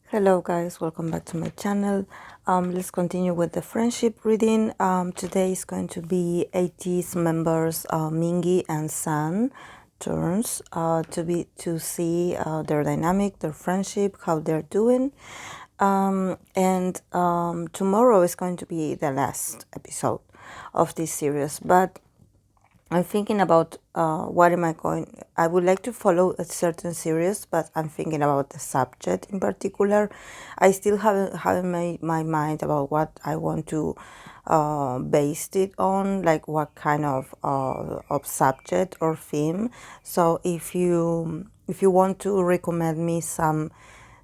Hello guys, welcome back to my channel. Let's continue with the friendship reading. Today is going to be ATEEZ members Mingi and San turns to see their dynamic, their friendship, how they're doing. And tomorrow is going to be the last episode of this series, but I'm thinking about what am I going. I would like to follow a certain series, but I'm thinking about the subject in particular. I still haven't made my mind about what I want to base it on, like what kind of subject or theme. So if you want to recommend me some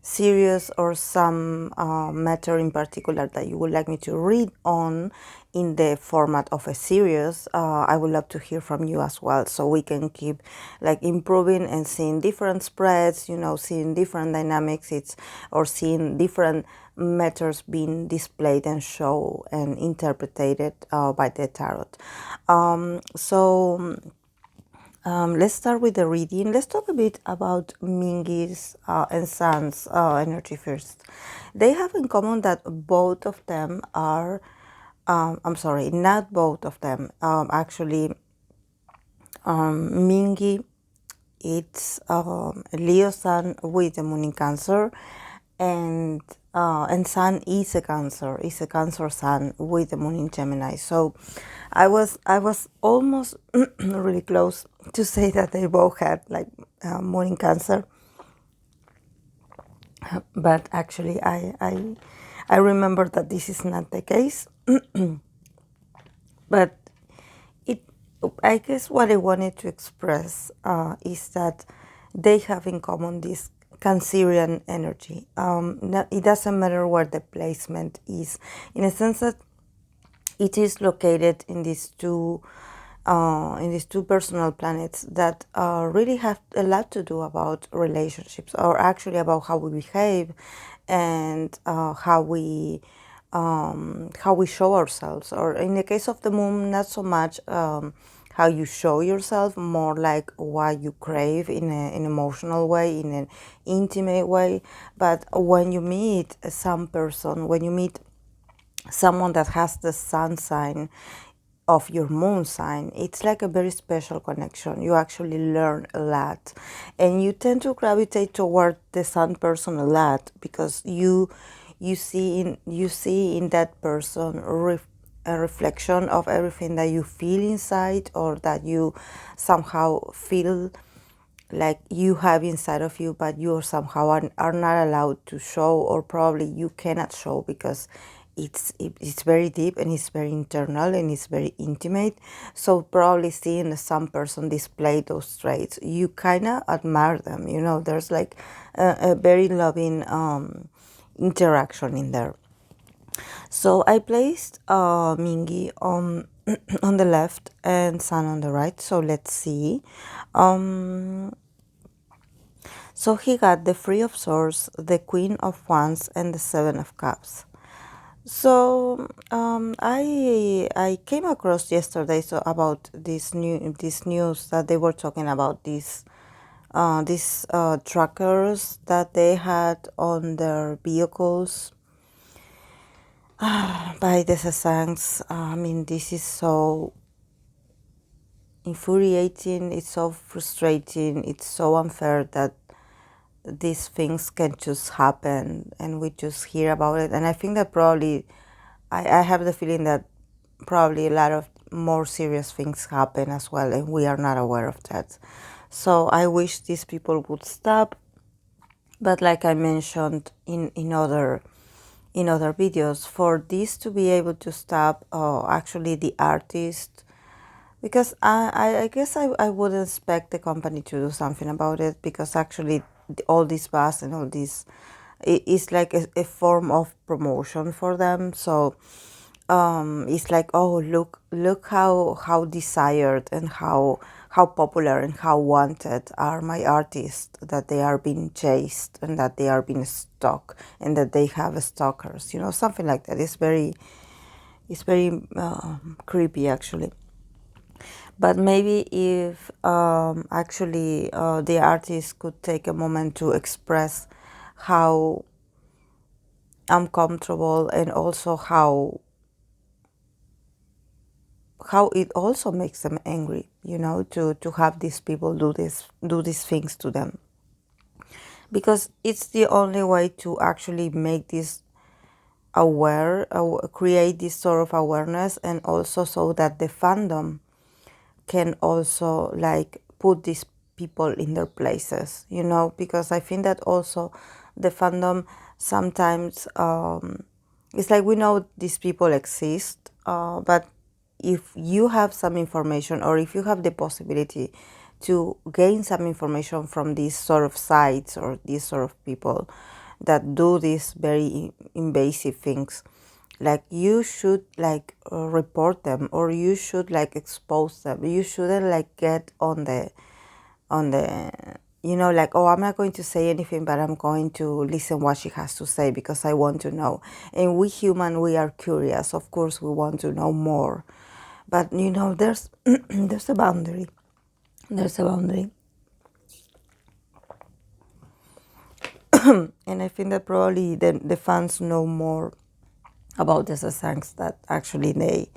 series or some matter in particular that you would like me to read on in the format of a series, I would love to hear from you as well, so we can keep like improving and seeing different spreads, seeing different dynamics, or seeing different matters being displayed and shown and interpreted by the tarot. Let's start with the reading. Let's talk a bit about Mingi's and San's energy first. They have in common that both of them are, I'm sorry, not both of them. Actually, Mingi, it's Leo Sun with the moon in Cancer, and Sun is a Cancer Sun with the moon in Gemini. So I was almost really close to say that they both had like moon in Cancer, but actually I remember that this is not the case. But it, I guess what I wanted to express is that they have in common this Cancerian energy. It doesn't matter where the placement is, in a sense that it is located in these two personal planets that really have a lot to do about relationships, or actually about how we behave and how we show ourselves. Or in the case of the moon, not so much how you show yourself, more like what you crave in an emotional way, in an intimate way. But when you meet some person, when you meet someone that has the sun sign of your moon sign, it's like a very special connection. You actually learn a lot, and you tend to gravitate toward the sun person a lot, because you see in that person a reflection of everything that you feel inside, or that you somehow feel like you have inside of you, but you somehow are not allowed to show, or probably you cannot show because it's very deep and it's very internal and it's very intimate. So probably seeing some person display those traits, you kind of admire them. There's like a very loving interaction in there. So I placed Mingi on on the left and Sun on the right. So let's see. So he got the Three of Swords, the Queen of Wands, and the Seven of Cups. So I came across yesterday about this news that they were talking about these trackers that they had on their vehicles by the Sasangs. I mean, this is so infuriating. It's so frustrating. It's so unfair that these things can just happen and we just hear about it. And I think that probably I have the feeling that probably a lot of more serious things happen as well, and we are not aware of that. So I wish these people would stop. But like I mentioned in other videos, for this to be able to stop, actually the artist, because I guess I would expect the company to do something about it, because actually all this buzz and all this is like a form of promotion for them. So it's like, oh, look how desired and how popular and how wanted are my artists, that they are being chased and that they are being stalked and that they have stalkers, something like that. It's very creepy, actually. But maybe if actually the artist could take a moment to express how uncomfortable, and also how it also makes them angry, to have these people do these things to them, because it's the only way to actually make this create this sort of awareness, and also so that the fandom can also like put these people in their places, because I think that also the fandom sometimes, it's like we know these people exist, but if you have some information, or if you have the possibility to gain some information from these sort of sites or these sort of people that do these very invasive things, like you should like report them, or you should like expose them. You shouldn't like get on the like, oh, I'm not going to say anything, but I'm going to listen what she has to say because I want to know. And we human, we are curious, of course we want to know more, but there's there's a boundary. There's a boundary. And I think that probably the fans know more about the Sasangs that actually they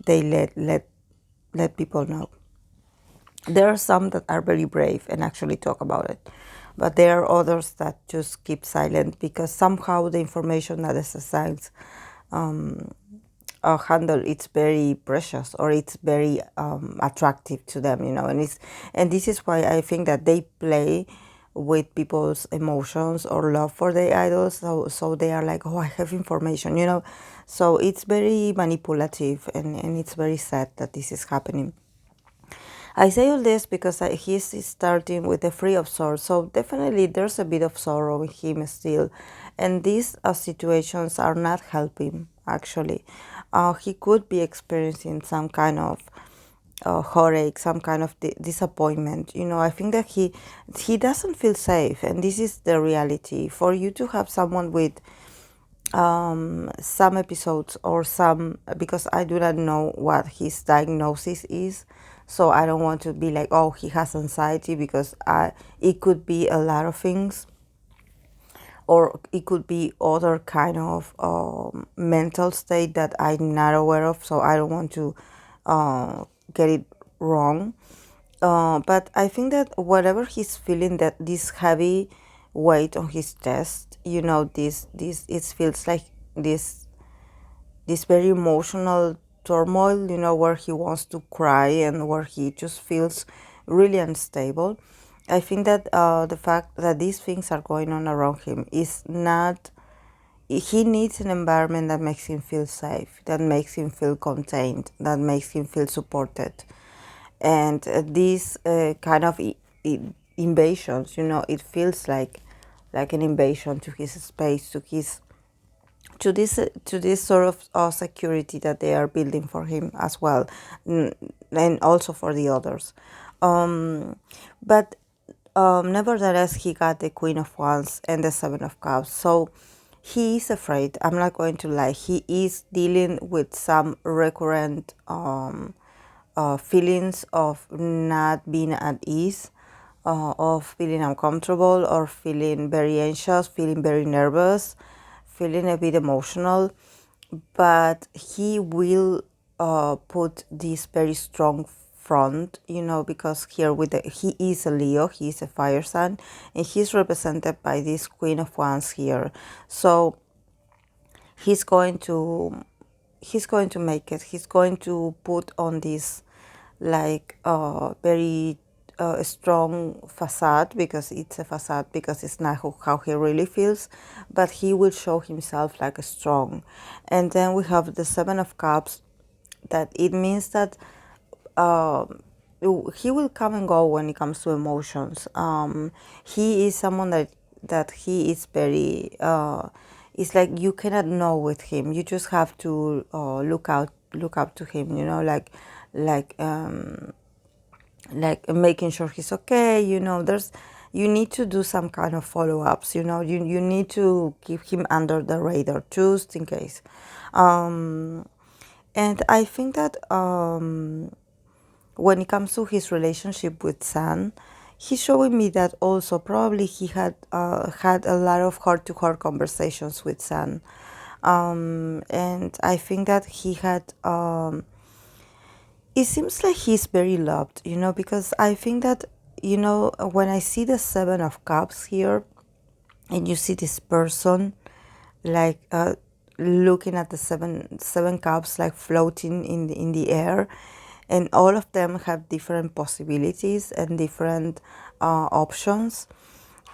let people know. There are some that are very brave and actually talk about it, but there are others that just keep silent because somehow the information that the Sasangs handle, it's very precious, or it's very attractive to them, and this is why I think that they play with people's emotions or love for their idols, so they are like, oh, I have information, so it's very manipulative, and it's very sad that this is happening. I say all this because he's starting with the Three of Swords, so definitely there's a bit of sorrow in him still, and these situations are not helping, actually. He could be experiencing some kind of heartache, some kind of disappointment. I think that he doesn't feel safe, and this is the reality. For you to have someone with some episodes or some, because I do not know what his diagnosis is, so I don't want to be like, oh, he has anxiety, because it could be a lot of things, or it could be other kind of mental state that I'm not aware of, so I don't want to get it wrong. But I think that whatever he's feeling, that this heavy weight on his chest, this it feels like this very emotional turmoil, where he wants to cry and where he just feels really unstable. I think that the fact that these things are going on around him is not, he needs an environment that makes him feel safe, that makes him feel contained, that makes him feel supported. And these kind of invasions, it feels like an invasion to his space, to this sort of security that they are building for him as well, and also for the others. But nevertheless, he got the Queen of Wands and the Seven of Cups, so he is afraid. I'm not going to lie. He is dealing with some recurrent feelings of not being at ease, of feeling uncomfortable, or feeling very anxious, feeling very nervous, feeling a bit emotional. But he will put this very strong front, because here he is a Leo, he is a fire sign, and he's represented by this Queen of Wands here. So he's going to make it. He's going to put on this like very strong facade, because it's a facade, because it's not how he really feels, but he will show himself like a strong. And then we have the Seven of Cups, that it means that he will come and go when it comes to emotions. He is someone that he is very it's like you cannot know with him. You just have to look up to him, like like making sure he's okay. You need to do some kind of follow-ups. You need to keep him under the radar just in case. And I think that when it comes to his relationship with San, he's showing me that also probably he had a lot of heart-to-heart conversations with Sun, and I think that he had. It seems like he's very loved, because I think that when I see the Seven of Cups here, and you see this person like looking at the seven cups like floating in the air, and all of them have different possibilities and different options,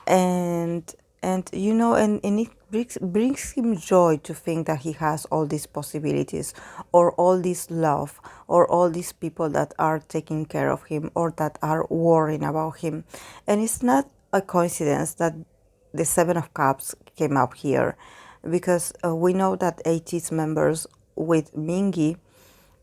and and it brings him joy to think that he has all these possibilities, or all this love, or all these people that are taking care of him, or that are worrying about him. And it's not a coincidence that the Seven of Cups came up here, because we know that ATEEZ members with Mingi,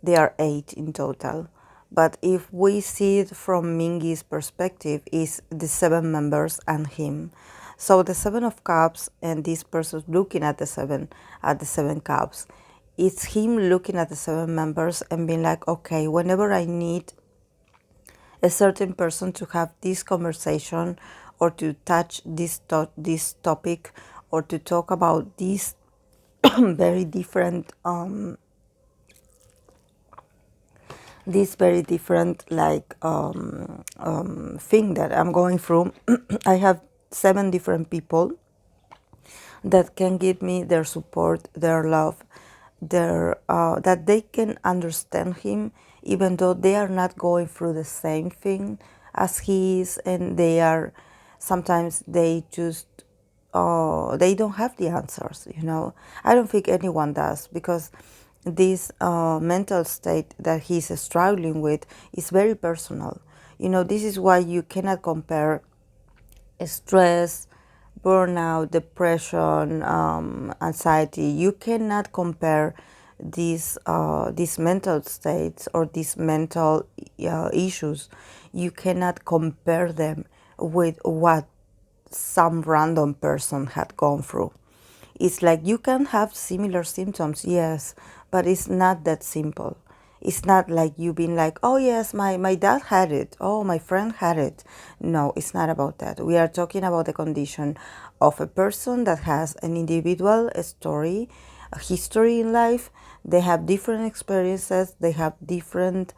there are 8 in total. But if we see it from Mingi's perspective, is the 7 members and him. So the Seven of Cups and this person looking at the seven cups, it's him looking at the 7 members and being like, okay, whenever I need a certain person to have this conversation, or to touch this topic, or to talk about this very different like thing that I'm going through. I have 7 different people that can give me their support, their love, their that they can understand him, even though they are not going through the same thing as he is, and they are sometimes they just they don't have the answers. I don't think anyone does, because this mental state that he's struggling with is very personal. This is why you cannot compare stress, burnout, depression, anxiety. You cannot compare these mental states, or these mental issues. You cannot compare them with what some random person had gone through. It's like you can have similar symptoms, yes, but it's not that simple. It's not like you being like, oh yes, my dad had it, oh my friend had it. No, it's not about that. We are talking about the condition of a person that has an individual story, a history in life. They have different experiences, they have different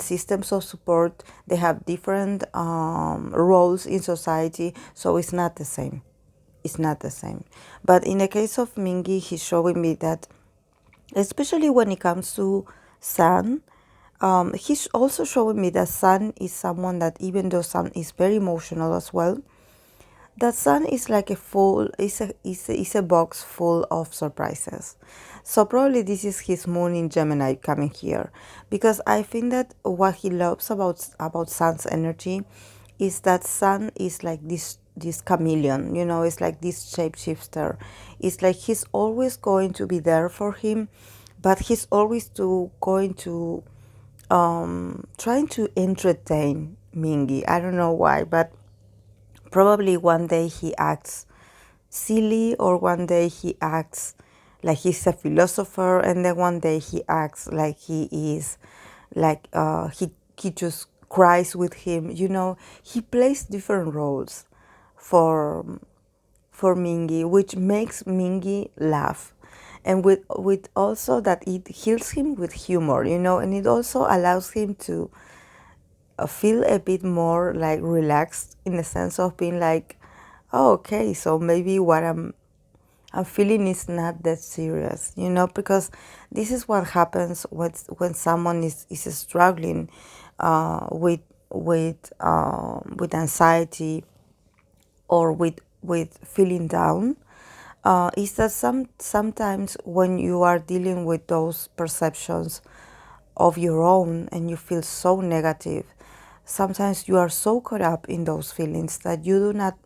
systems of support, they have different roles in society, so it's not the same. It's not the same. But in the case of Mingi, he's showing me that, especially when it comes to Sun, he's also showing me that Sun is someone that, even though Sun is very emotional as well, that Sun is like is a box full of surprises. So probably this is his moon in Gemini coming here, because I think that what he loves about Sun's energy is that Sun is like this chameleon. It's like this shapeshifter. It's like he's always going to be there for him, but he's always going to trying to entertain Mingi. I don't know why, but probably one day he acts silly, or one day he acts like he's a philosopher, and then one day he acts like he is like he just cries with him. He plays different roles for for Mingi, which makes Mingi laugh, and with also that it heals him with humor, and it also allows him to feel a bit more like relaxed, in the sense of being like, oh, okay, so maybe what I'm feeling is not that serious, because this is what happens when someone is struggling with with anxiety, or with feeling down. Is that sometimes when you are dealing with those perceptions of your own, and you feel so negative, sometimes you are so caught up in those feelings that you do not,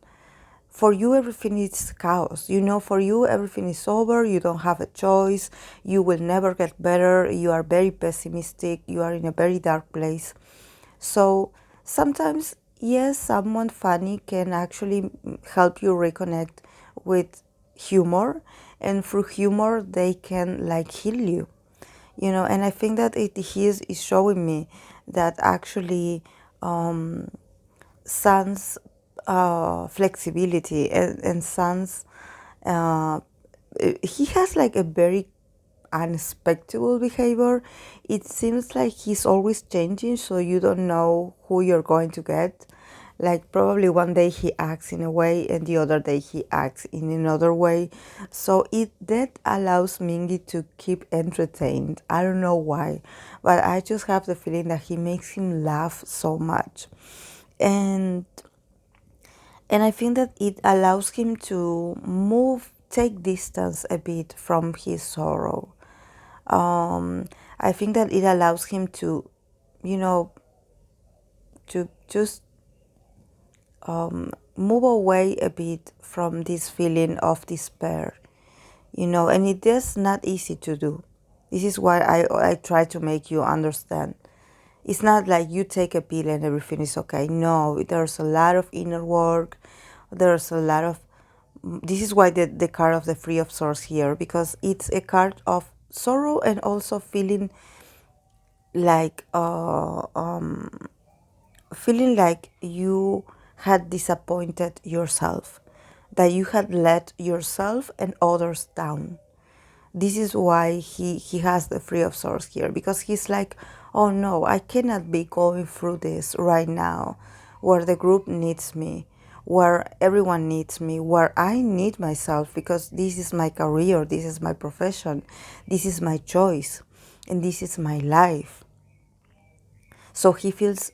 for you everything is chaos. For you everything is over, you don't have a choice, you will never get better, you are very pessimistic, you are in a very dark place. So sometimes, yes, someone funny can actually help you reconnect with humor, and through humor they can like heal you. And I think that he is showing me that actually Sun's flexibility, and Sun's uh, he has like a very unexpected behavior. It seems like he's always changing, so you don't know who you're going to get. Like probably one day he acts in a way and the other day he acts in another way. So it that allows Mingi to keep entertained. I don't know why, but I just have the feeling that he makes him laugh so much. And I think that it allows him to take distance a bit from his sorrow. I think that it allows him to, you know, to just move away a bit from this feeling of despair, and it is not easy to do. This is why I try to make you understand. It's not like you take a pill and everything is okay. No, there's a lot of inner work. There's a lot of. This is why the card of the Free of Swords here, because it's a card of sorrow and also like uh, um, feeling like you had disappointed yourself, that you had let yourself and others down. This is why he has the Free of Swords here, because he's like, oh no, I cannot be going through this right now, where the group needs me, where everyone needs me, where I need myself, because this is my career, this is my profession, this is my choice, and this is my life. So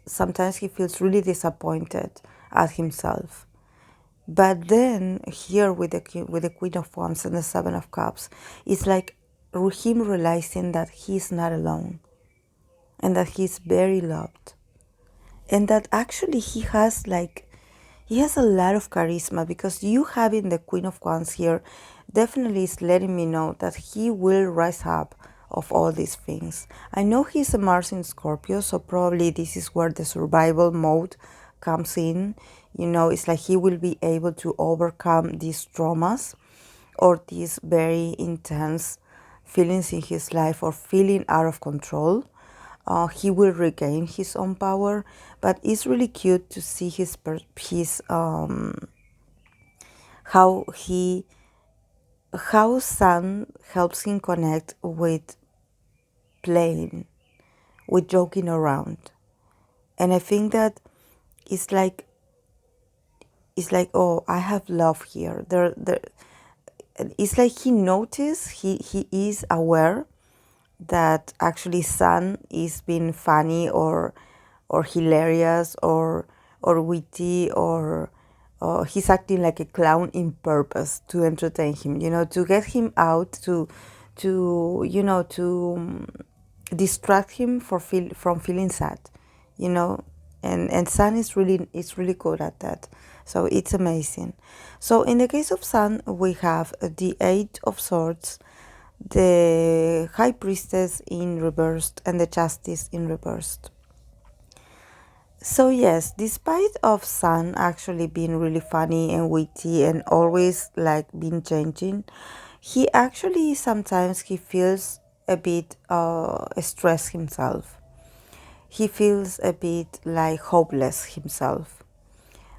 sometimes he feels really disappointed at himself. But then here with the Queen of Wands and the Seven of Cups, it's like him realizing that he's not alone and that he's very loved, and that actually he has a lot of charisma, because you having the Queen of Wands here definitely is letting me know that he will rise up of all these things. I know he's a Mars in Scorpio, so probably this is where the survival mode comes in. It's like he will be able to overcome these traumas or these very intense feelings in his life or feeling out of control. He will regain his own power, but it's really cute to see his how Sun helps him connect with playing, with joking around. And I think that it's like oh, I have love here. It's like he noticed, he is aware that actually Sun is being funny or hilarious or witty, or he's acting like a clown in purpose to entertain him, to get him out, to distract him from feeling sad, you know and Sun is really good at that. So it's amazing. So in the case of Sun, we have the Eight of Swords, the High Priestess in reversed, and the Justice in reversed. So yes, despite of Sun actually being really funny and witty and always like being changing, he actually sometimes he feels a bit stressed himself. He feels a bit like hopeless himself.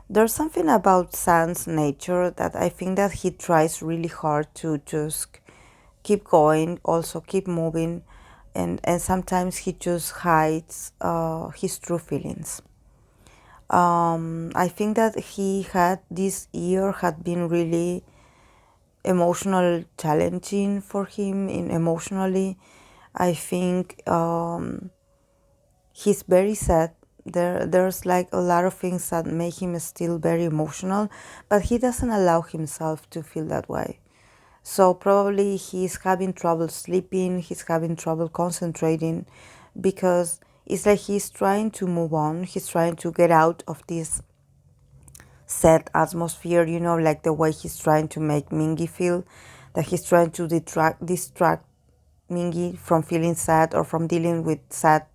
There's something about Sun's nature that I think that he tries really hard to just keep going, also keep moving, and sometimes he just hides his true feelings. I think that this year had been really emotional challenging for him in emotionally. I think he's very sad. There's like a lot of things that make him still very emotional, but he doesn't allow himself to feel that way. So probably he's having trouble sleeping, he's having trouble concentrating, because it's like he's trying to move on, he's trying to get out of this sad atmosphere, like the way he's trying to make Mingi feel, that he's trying to distract Mingi from feeling sad or from dealing with sad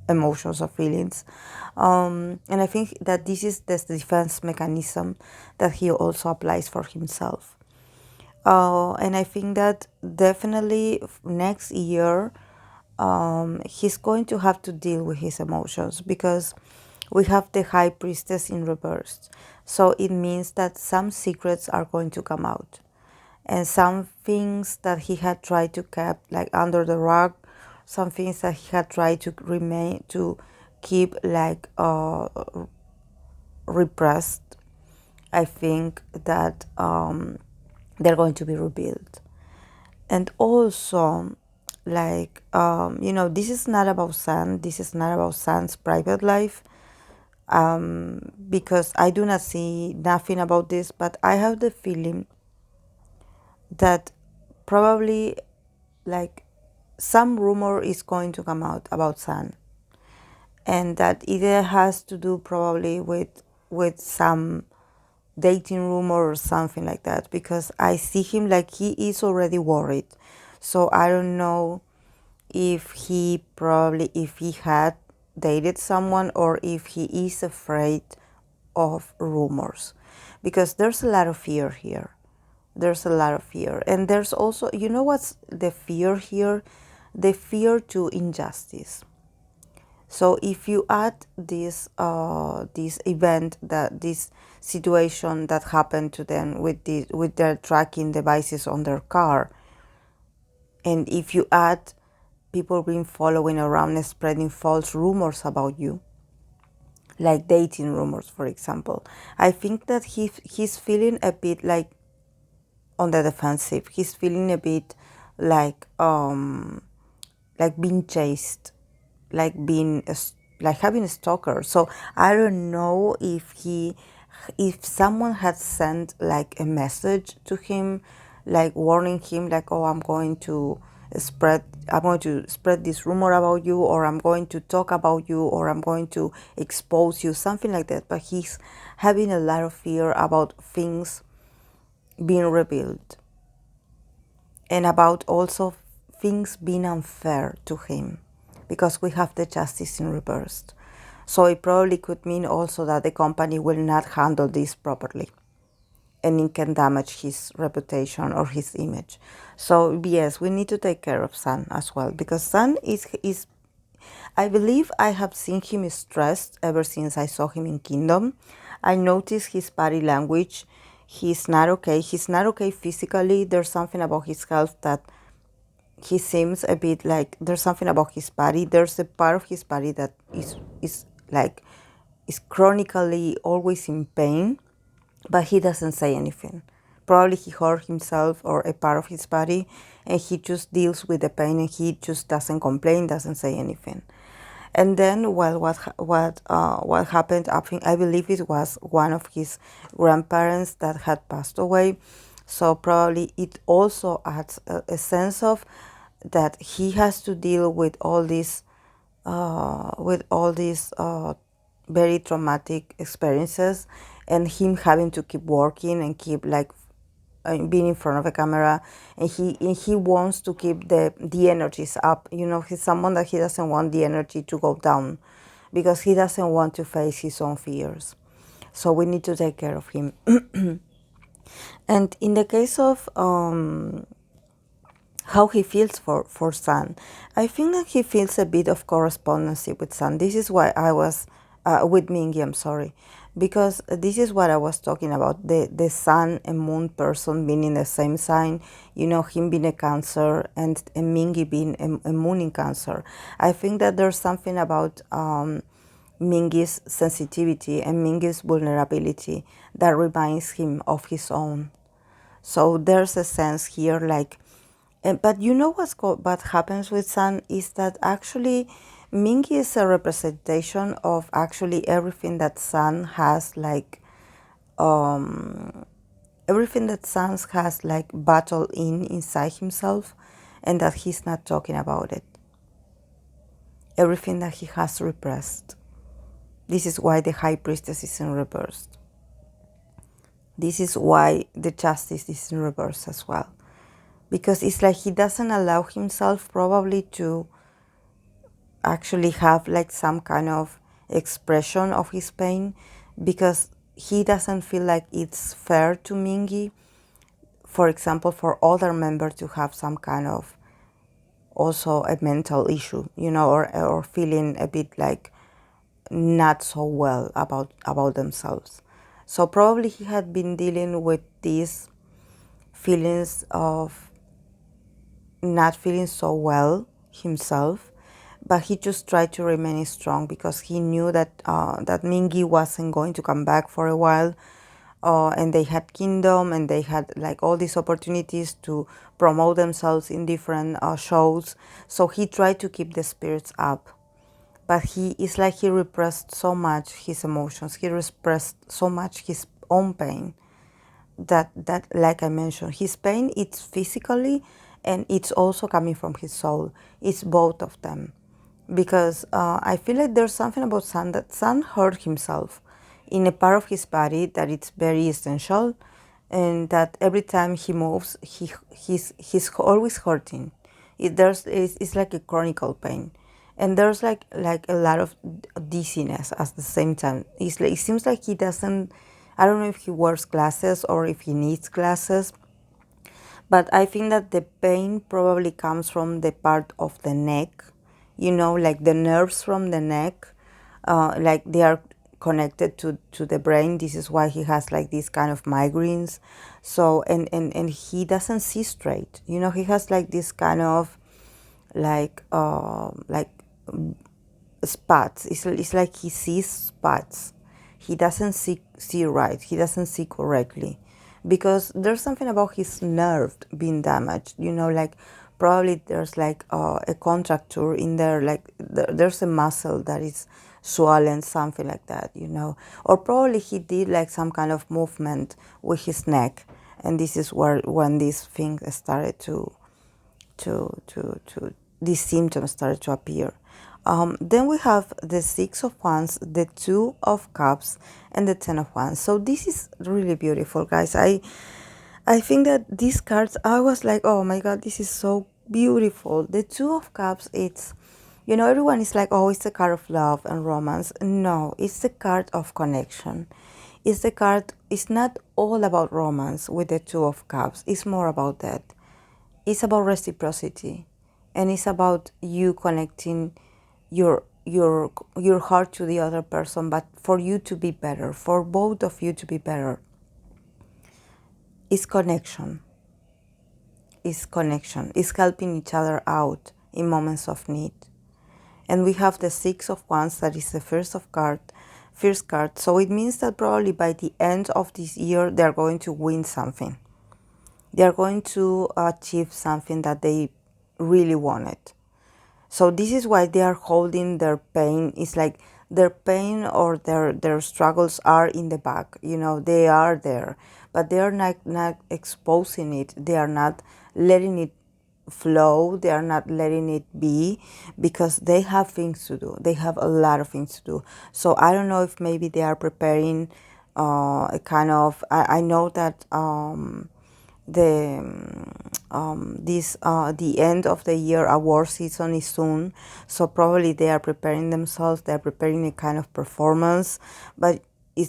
emotions or feelings. And I think that this is the defense mechanism that he also applies for himself. And I think that definitely next year he's going to have to deal with his emotions, because We have the High Priestess in reverse. So it means that some secrets are going to come out. And some things that he had tried to keep like under the rug, some things that he had tried to remain to keep like repressed, I think that they're going to be revealed. And also, like this is not about Sun. This is not about Sun's private life, because I do not see nothing about this, but I have the feeling that probably like some rumor is going to come out about Sun, and that either has to do probably with some dating rumor or something like that, because I see him like he is already worried. So I don't know if he had dated someone or if he is afraid of rumors, because there's a lot of fear here. There's a lot of fear. And there's also, what's the fear here? The fear to injustice. So if you add this event, that this situation that happened to them with their tracking devices on their car, and if you add people being following around and spreading false rumors about you, like dating rumors, for example, I think that he's feeling a bit like on the defensive. He's feeling a bit like being chased, like being like having a stalker. So I don't know if someone had sent like a message to him, like warning him, like, oh, I'm going to spread this rumor about you, or I'm going to talk about you, or I'm going to expose you, something like that. But he's having a lot of fear about things being revealed, and about also things being unfair to him, because we have the Justice in reverse. So it probably could mean also that the company will not handle this properly, and it can damage his reputation or his image. So yes, we need to take care of Sun as well, because Sun is I believe I have seen him stressed ever since I saw him in Kingdom. I noticed his body language. He's not okay. He's not okay physically. There's something about his health that he seems a bit like there's something about his body. There's a part of his body that is like is chronically always in pain, but he doesn't say anything. Probably he hurt himself or a part of his body, and he just deals with the pain, and he just doesn't complain, doesn't say anything. And then, well, what happened? I believe it was one of his grandparents that had passed away. So probably it also adds a sense of that he has to deal with all these very traumatic experiences, and him having to keep working and keep like being in front of a camera, and he wants to keep the energies up. He's someone that he doesn't want the energy to go down, because he doesn't want to face his own fears. So we need to take care of him. And in the case of how he feels for Sun, I think that he feels a bit of correspondency with Sun. This is why I was with Mingi, I'm sorry, because this is what I was talking about, the Sun and Moon person being in the same sign, him being a Cancer, and Mingi being a Moon in Cancer. I think that there's something about Mingi's sensitivity and Mingi's vulnerability that reminds him of his own. So there's a sense here like, but what happens with Sun is that actually Mingi is a representation of actually everything that Sun has like, everything that Sun has like battled inside himself, and that he's not talking about it. Everything that he has repressed. This is why the High Priestess is in reverse. This is why the Justice is in reverse as well. Because it's like he doesn't allow himself probably to actually have like some kind of expression of his pain, because he doesn't feel like it's fair to Mingi, for example, for other members to have some kind of also a mental issue, or feeling a bit like not so well about themselves. So probably he had been dealing with these feelings of not feeling so well himself, but he just tried to remain strong because he knew that Mingi wasn't going to come back for a while, and they had kingdom and they had like all these opportunities to promote themselves in different shows. So he tried to keep the spirits up, but he repressed so much his emotions. He repressed so much his own pain that like I mentioned, his pain, it's physically and it's also coming from his soul. It's both of them, because I feel like there's something about Sun, that Sun hurt himself in a part of his body that it's very essential, and that every time he moves, he's always hurting. It's like a chronic pain, and there's like a lot of dizziness at the same time. It seems like he doesn't. I don't know if he wears glasses or if he needs glasses, but I think that the pain probably comes from the part of the neck, like the nerves from the neck, like they are connected to the brain. This is why he has like these kind of migraines. So, and he doesn't see straight. He has like this kind of like spots. It's like he sees spots. He doesn't see right. He doesn't see correctly, because there's something about his nerve being damaged. Like probably there's like a contracture in there. Like there's a muscle that is swollen, something like that. Or probably he did like some kind of movement with his neck, and this is when these things started to these symptoms started to appear. Then we have the Six of Wands, the Two of Cups, and the Ten of Wands. So this is really beautiful, guys. I think that these cards, I was like, oh my God, this is so beautiful. The Two of Cups, it's, everyone is like, oh, it's the card of love and romance. No, it's the card of connection. It's not all about romance with the Two of Cups. It's more about that. It's about reciprocity, and it's about you connecting your heart to the other person, but for you to be better, for both of you to be better. It's connection. It's helping each other out in moments of need. And we have the Six of Wands, that is the first card. So it means that probably by the end of this year, they're going to win something. They're going to achieve something that they really wanted. So this is why they are holding their pain. It's like their pain or their struggles are in the back. They are there, but they are not exposing it. They are not letting it flow. They are not letting it be, because they have things to do. They have a lot of things to do. So I don't know if maybe they are preparing a kind of. I know that. The end of the year award season is soon, so probably they are preparing themselves. They are preparing a kind of performance, but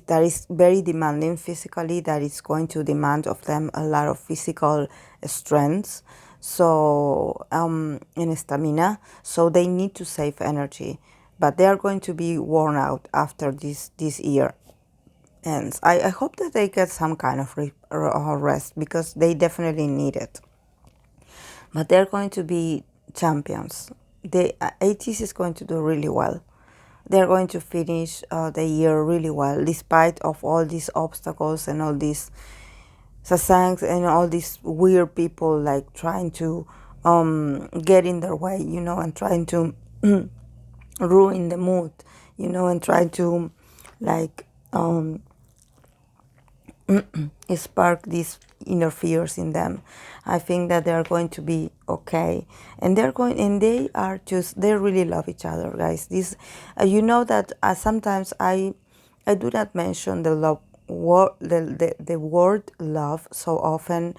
that is very demanding physically. That is going to demand of them a lot of physical strength, so and stamina. So they need to save energy, but they are going to be worn out after this year ends. I hope that they get some kind of rest, because they definitely need it. But they're going to be champions. The ATEEZ is going to do really well. They're going to finish the year really well, despite of all these obstacles and all these sasangs and all these weird people like trying to get in their way, and trying to ruin the mood, and trying to like spark these inner fears in them. I think that they're going to be okay, and they really love each other, guys. This, that sometimes I do not mention the word love so often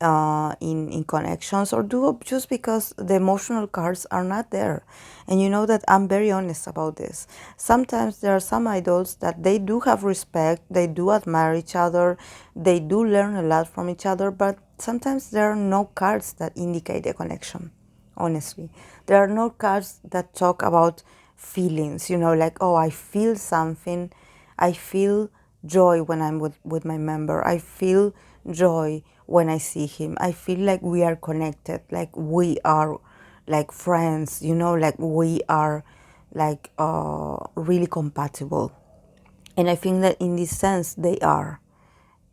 in connections, or do just because the emotional cards are not there. And you know that I'm very honest about this. Sometimes there are some idols that they do have respect, they do admire each other, they do learn a lot from each other, but sometimes there are no cards that indicate a connection. Honestly, there are no cards that talk about feelings, like, oh, I feel something. I feel joy when I'm with my member. I feel joy when I see him. I feel like we are connected, like we are like friends, like we are like really compatible. And I think that in this sense they are.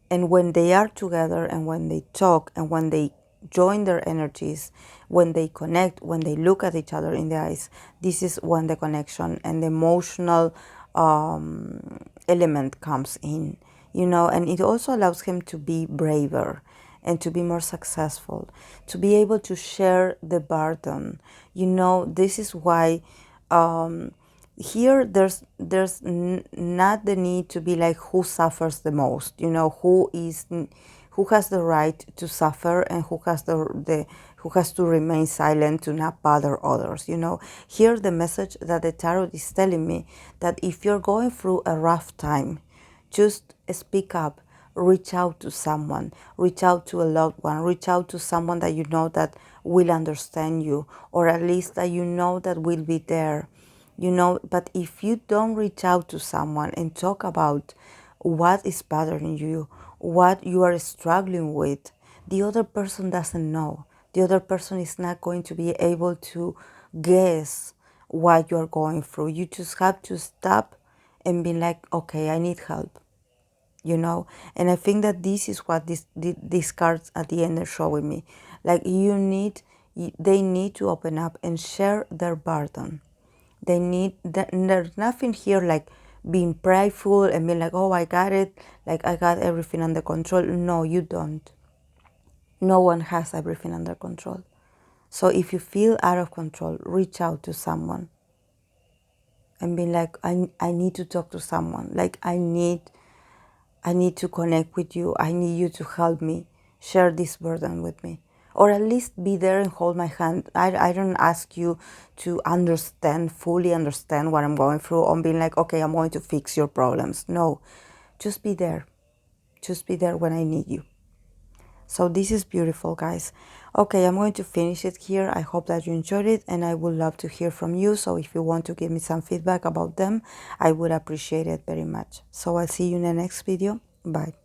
And when they are together and when they talk and when they join their energies, when they connect, when they look at each other in the eyes, this is when the connection and the emotional element comes in, and it also allows him to be braver and to be more successful, to be able to share the burden. This is why here not the need to be like who suffers the most, who has the right to suffer and who has the who has to remain silent to not bother others. Here the message that the tarot is telling me, that if you're going through a rough time, just speak up, reach out to someone, reach out to a loved one, reach out to someone that you know that will understand you, or at least that you know that will be there. But if you don't reach out to someone and talk about what is bothering you, what you are struggling with, the other person doesn't know. The other person is not going to be able to guess what you're going through. You just have to stop and be like, okay, I need help. And I think that this is what these cards at the end are showing me. Like they need to open up and share their burden. They need that. There's nothing here like being prideful and being like, oh, I got it, like I got everything under control. No, you don't. No one has everything under control. So if you feel out of control, reach out to someone and be like, I need to talk to someone. Like I need to connect with you. I need you to help me share this burden with me. Or at least be there and hold my hand. I don't ask you to fully understand what I'm going through, or being like, okay, I'm going to fix your problems. No, just be there. Just be there when I need you. So this is beautiful, guys. Okay, I'm going to finish it here. I hope that you enjoyed it, and I would love to hear from you. So if you want to give me some feedback about them, I would appreciate it very much. So I'll see you in the next video. Bye.